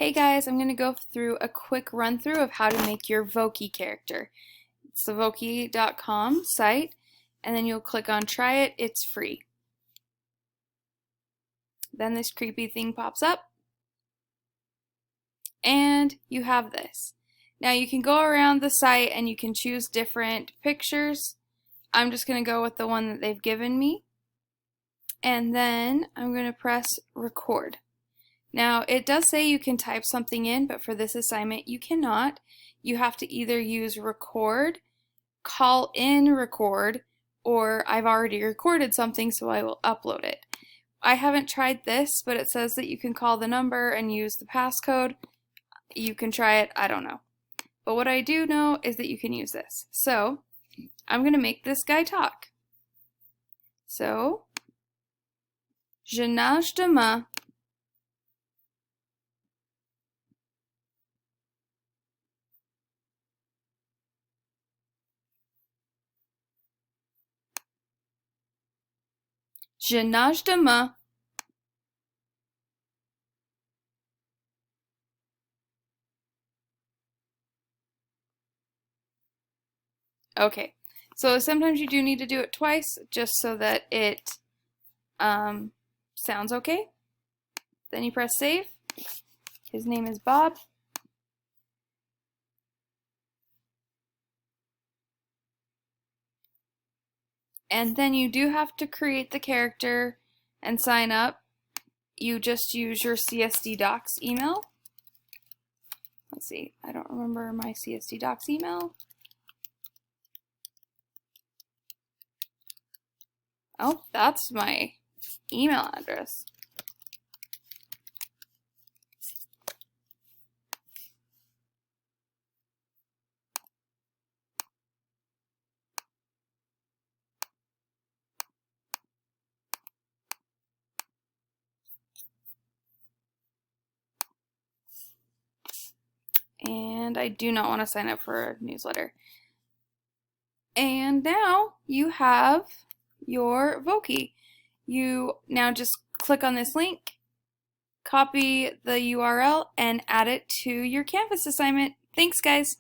Hey guys, I'm going to go through a quick run through of how to make your Voki character. It's the Voki.com site, and then you'll click on try it, it's free. Then this creepy thing pops up, and you have this. Now you can go around the site and you can choose different pictures. I'm just going to go with the one that they've given me, and then I'm going to press record. Now, it does say you can type something in, but for this assignment, you cannot. You have to either use record, call in record, or I've already recorded something, so I will upload it. I haven't tried this, but it says that you can call the number and use the passcode. You can try it, I don't know. But what I do know is that you can use this. So, I'm going to make this guy talk. So, je nage demain. Je nage demain. Okay, so sometimes you do need to do it twice just so that it sounds okay. Then you press save. His name is Bob. And then you do have to create the character and sign up. You just use your CSD Docs email. Let's see, I don't remember my CSD Docs email. Oh, that's my email address. And I do not want to sign up for a newsletter. And now you have your Voki. You now just click on this link, copy the URL, and add it to your Canvas assignment. Thanks, guys.